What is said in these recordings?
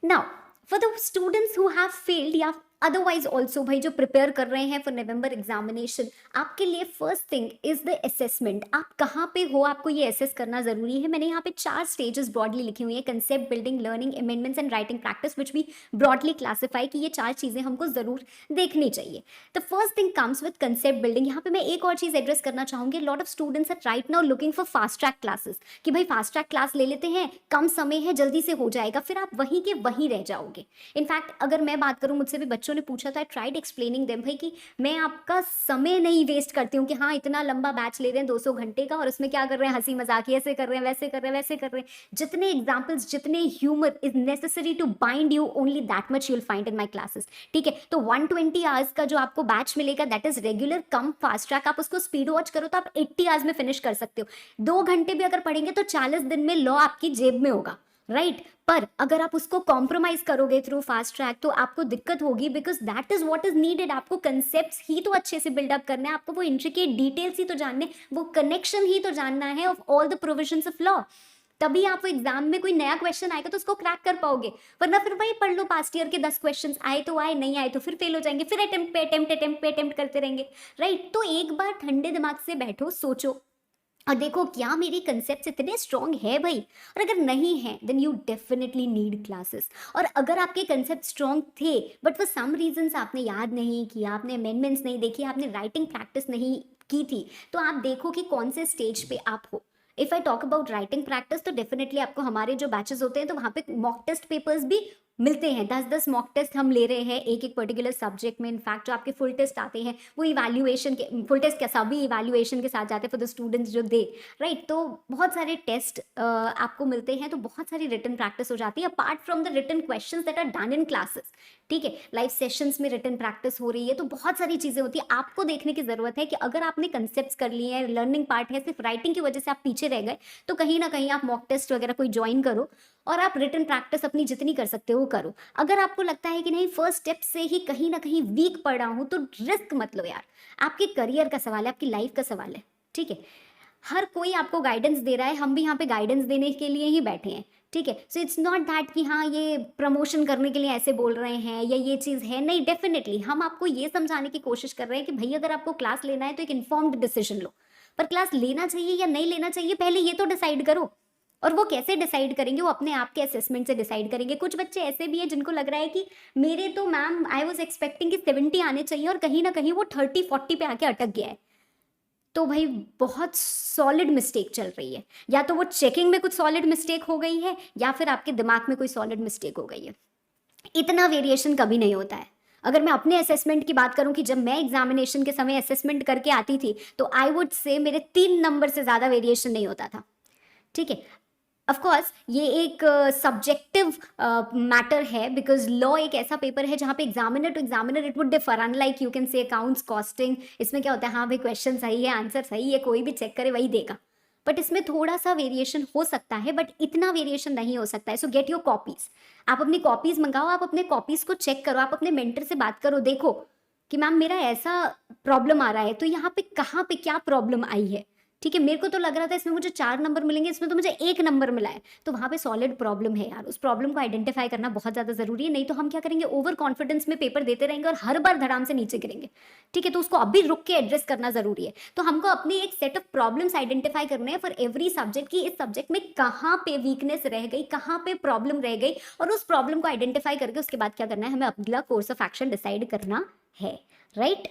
Now for the students who have failed या otherwise also भाई जो प्रिपेयर कर रहे हैं फॉर नवंबर एग्जामिनेशन, आपके लिए first thing is the assessment. आप कहाँ पे हो आपको ये असेस करना जरूरी है। मैंने यहाँ पे 4 स्टेजेस ब्रॉडली लिखी हुई है, concept, building, learning, amendments and writing practice, which भी ब्रॉडली क्लासीफाई कि ये 4 चीजें हमको जरूर देखनी चाहिए। The first thing comes with concept building. यहाँ पे मैं एक और चीज एड्रेस करना चाहूंगी, lot of students are right now looking for fast track classes कि भाई फास्ट ट्रैक क्लास ले लेते हैं, कम समय है, जल्दी से हो जाएगा, फिर आप वहीं के वहीं रह जाओगे। इनफैक्ट अगर मैं बात करूं, मुझसे भी बच्चों ने पूछा था, ट्राइड एक्सप्लेनिंग देम भाई कि मैं आपका समय नहीं वेस्ट करती हूँ कि हाँ इतना लंबा बैच ले रहे हैं 200 घंटे का और उसमें क्या कर रहे हैं, हंसी मजाक ऐसे कर रहे हैं, वैसे कर रहे हैं, वैसे कर रहे हैं। जितने एग्जाम्पल्स, जितने humour is necessary to bind you, only that much you'll find in my classes. ठीक है, तो 120 आवर्स का जो आपको बैच मिलेगा that is regular come fast track. आप उसको स्पीड वॉच करो तो आप 80 आवर्स में फिनिश कर सकते हो। 2 घंटे भी अगर पढ़ेंगे तो 40 दिन में लॉ आपकी जेब में होगा, राइट। पर अगर आप उसको कॉम्प्रोमाइज करोगे थ्रू फास्ट ट्रैक तो आपको दिक्कत होगी, because that is what is needed. आपको कंसेप्ट्स ही तो अच्छे से बिल्डअप करना है, आपको वो इंट्रिकेट डिटेल्स ही तो जानने, वो कनेक्शन ही तो जानना है of all the provisions of law. तभी आप वो एग्जाम में कोई नया क्वेश्चन आएगा तो उसको क्रैक कर पाओगे, वरना फिर वही पढ़ लो पास्ट ईयर के 10 क्वेश्चन, आए तो आए, नहीं आए तो फिर फेल हो जाएंगे, फिर अटेम्प्ट करते रहेंगे, राइट। तो एक बार ठंडे दिमाग से बैठो, सोचो और देखो क्या मेरी कंसेप्ट इतने स्ट्रॉन्ग है भाई, और अगर नहीं है then you definitely need classes. और अगर आपके कंसेप्ट स्ट्रॉन्ग थे बट फॉर सम रीजंस आपने याद नहीं किया, आपने अमेंडमेंट्स नहीं देखी, आपने राइटिंग प्रैक्टिस नहीं की थी, तो आप देखो कि कौन से स्टेज पे आप हो। If I talk about writing practice तो डेफिनेटली आपको हमारे जो बैचेस होते हैं तो वहाँ पे मॉक टेस्ट पेपर्स भी मिलते हैं। 10-10 मॉक टेस्ट हम ले रहे हैं एक एक पर्टिकुलर सब्जेक्ट में। इनफैक्ट जो आपके फुल टेस्ट आते हैं वो इवैल्यूएशन के, फुल टेस्ट क्या सभी इवैल्यूएशन के साथ जाते हैं फॉर द स्टूडेंट्स जो दे, राइट। तो बहुत सारे टेस्ट आपको मिलते हैं, तो बहुत सारी रिटन प्रैक्टिस हो जाती है apart from the written questions that are done in classes. ठीक है, लाइव सेशंस में रिटन प्रैक्टिस हो रही है, तो बहुत सारी चीजें होती है। आपको देखने की जरूरत है कि अगर आपने कंसेप्ट कर लिए हैं, लर्निंग पार्ट है, सिर्फ राइटिंग की वजह से आप पीछे रह गए, तो कहीं ना कहीं आप मॉक टेस्ट वगैरह कोई ज्वाइन करो और आप रिटन प्रैक्टिस अपनी जितनी कर सकते हो करो। अगर आपको लगता है कि नहीं फर्स्ट स्टेप से ही कहीं ना कहीं वीक पड़ रहा हूं, तो रिस्क मत लो यार। आपके करियर का सवाल है, आपकी लाइफ का सवाल है। ठीक है, हर कोई आपको गाइडेंस दे रहा है, हम भी यहाँ पे गाइडेंस देने के लिए ही बैठे हैं। ठीक है, सो इट्स नॉट दैट कि हाँ ये प्रमोशन करने के लिए ऐसे बोल रहे हैं या ये चीज़ है, नहीं। डेफिनेटली हम आपको ये समझाने की कोशिश कर रहे हैं कि भाई अगर आपको क्लास लेना है तो एक इन्फॉर्म्ड डिसीजन लो, पर क्लास लेना चाहिए या नहीं लेना चाहिए पहले ये तो डिसाइड करो। और वो कैसे डिसाइड करेंगे, वो अपने आप के असेसमेंट से डिसाइड करेंगे। कुछ बच्चे ऐसे भी हैं जिनको लग रहा है कि मेरे तो मैम आई वाज एक्सपेक्टिंग कि 70 आने चाहिए और कहीं ना कहीं वो 30-40 पे आके अटक गया है। तो भाई बहुत सॉलिड मिस्टेक चल रही है, या तो वो चेकिंग में कुछ सॉलिड मिस्टेक हो गई है या फिर आपके दिमाग में कोई सॉलिड मिस्टेक हो गई है। इतना वेरिएशन कभी नहीं होता है। अगर मैं अपने असेसमेंट की बात करूं कि जब मैं एग्जामिनेशन के समय असेसमेंट करके आती थी तो आई वुड से मेरे 3 नंबर से ज़्यादा वेरिएशन नहीं होता था। ठीक है, ऑफ कोर्स ये एक सब्जेक्टिव मैटर है, बिकॉज लॉ एक ऐसा पेपर है जहाँ पे examiner to examiner it would differ, unlike you can say accounts, costing. इसमें क्या होता है, हाँ भाई क्वेश्चन सही है, आंसर सही है, कोई भी चेक करे वही देगा। बट इसमें थोड़ा सा वेरिएशन हो सकता है, बट इतना वेरिएशन नहीं हो सकता है। सो गेट योर कॉपीज, आप अपनी कॉपीज मंगाओ, आप अपने कॉपीज को चेक करो, आप अपने मेंटर से बात करो, देखो कि मैम मेरा ऐसा प्रॉब्लम आ रहा है, तो यहाँ पे कहाँ पे क्या प्रॉब्लम आई है। ठीक है, मेरे को तो लग रहा था इसमें मुझे 4 नंबर मिलेंगे, इसमें तो मुझे 1 नंबर मिला है, तो वहाँ पे सॉलिड प्रॉब्लम है यार। उस प्रॉब्लम को आइडेंटिफाई करना बहुत ज़्यादा जरूरी है, नहीं तो हम क्या करेंगे, ओवर कॉन्फिडेंस में पेपर देते रहेंगे और हर बार धड़ाम से नीचे गिरेंगे। ठीक है, तो उसको अभी रुक के एड्रेस करना जरूरी है। तो हमको अपनी एक सेट ऑफ प्रॉब्लम्स आइडेंटिफाई करने हैं फॉर एवरी सब्जेक्ट की इस सब्जेक्ट में कहाँ पे वीकनेस रह गई, कहाँ पे प्रॉब्लम रह गई, और उस प्रॉब्लम को आइडेंटिफाई करके उसके बाद क्या करना है, हमें अगला कोर्स ऑफ एक्शन डिसाइड करना है, राइट।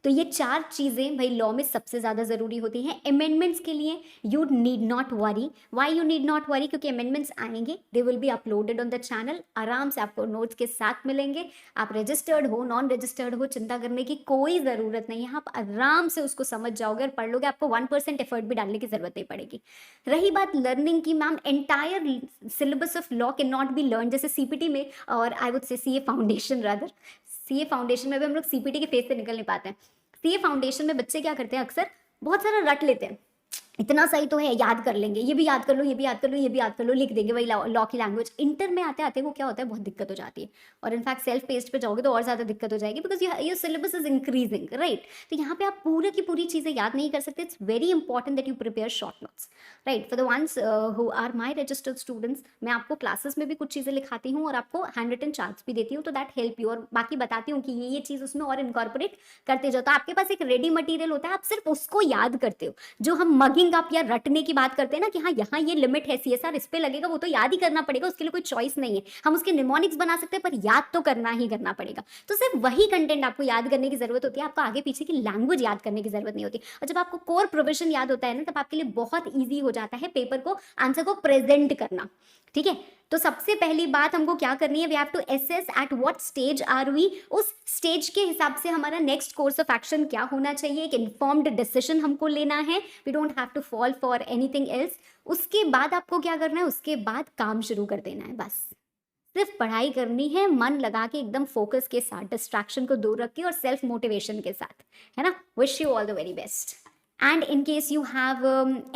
तो ये 4 चीज़ें भाई लॉ में सबसे ज़्यादा ज़रूरी होती हैं। अमेंडमेंट्स के लिए you need not worry. Why you need not worry, क्योंकि अमेंडमेंट्स आएंगे, they will be uploaded on the channel, आराम से आपको नोट्स के साथ मिलेंगे। आप रजिस्टर्ड हो, नॉन रजिस्टर्ड हो, चिंता करने की कोई ज़रूरत नहीं है, आप आराम से उसको समझ जाओगे और पढ़ लोगे। आपको 1% एफर्ट भी डालने की ज़रूरत नहीं पड़ेगी। रही बात लर्निंग की, ma'am entire syllabus of law can not be learn, जैसे सीपीटी में, और I would say CA foundation rather, CA foundation में भी हम लोग सीपीटी के फेस से निकल नहीं पाते हैं। सीए फाउंडेशन में बच्चे क्या करते हैं, अक्सर बहुत सारा रट लेते हैं इतना सही तो है, याद कर लेंगे, ये भी याद कर लो, ये भी याद कर लो, ये भी याद कर लो, लिख देंगे, वही लॉ की लैंग्वेज। इंटर में आते आते वो क्या होता है, बहुत दिक्कत हो जाती है। और इनफैक्ट सेल्फ पेस्ड पे जाओगे तो और ज़्यादा दिक्कत हो जाएगी, because your syllabus is increasing, right. तो यहाँ पे आप पूरे की पूरी चीज़ें याद नहीं कर सकते। It's very important that you prepare short notes, right. For the ones who are my registered students, मैं आपको क्लासेस में भी कुछ चीज़ें लिखाती हूँ और आपको हैंड रिटन चार्ट्स भी देती हूँ, तो दैट हेल्प यू, और बाकी बताती हूँ कि ये चीज़ उसमें और इनकॉर्पोरेट करते जाओ। तो आपके पास एक रेडी मटेरियल होता है, आप सिर्फ उसको याद करते हो। जो हम मगिंग अप या रटने की बात करते हैं ना, कि हाँ यहाँ ये लिमिट है, सीएसआर इस पे लगेगा, वो तो याद ही करना पड़ेगा, उसके लिए कोई चॉइस नहीं है। हम उसके निमोनिक्स बना सकते हैं, पर याद तो करना ही करना पड़ेगा। तो सिर्फ वही कंटेंट आपको याद करने की जरूरत होती है, आपको आगे पीछे की लैंग्वेज याद करने की जरूरत नहीं होती। और जब आपको कोर प्रोविजन याद होता है ना, तब आपके लिए बहुत ईजी हो जाता है पेपर को, आंसर को प्रेजेंट करना, ठीक है। तो सबसे पहली बात हमको क्या करनी है, we have to assess at what stage are we. उस स्टेज के हिसाब से हमारा नेक्स्ट कोर्स ऑफ एक्शन क्या होना चाहिए, एक इन्फॉर्म्ड डिसीजन हमको लेना है। We don't have to fall for anything else. उसके बाद आपको क्या करना है, उसके बाद काम शुरू कर देना है, बस सिर्फ पढ़ाई करनी है, मन लगा के, एकदम फोकस के साथ, डिस्ट्रैक्शन को दूर रख के और सेल्फ मोटिवेशन के साथ, है ना। Wish you all the very best. And in case you have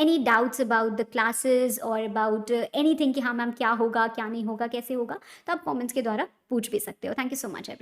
any doubts about the classes और अबाउट एनीथिंग कि हाँ मैम क्या होगा क्या नहीं होगा कैसे होगा, तो आप कमेंट्स के द्वारा पूछ भी सकते हो। Thank you so much everyone.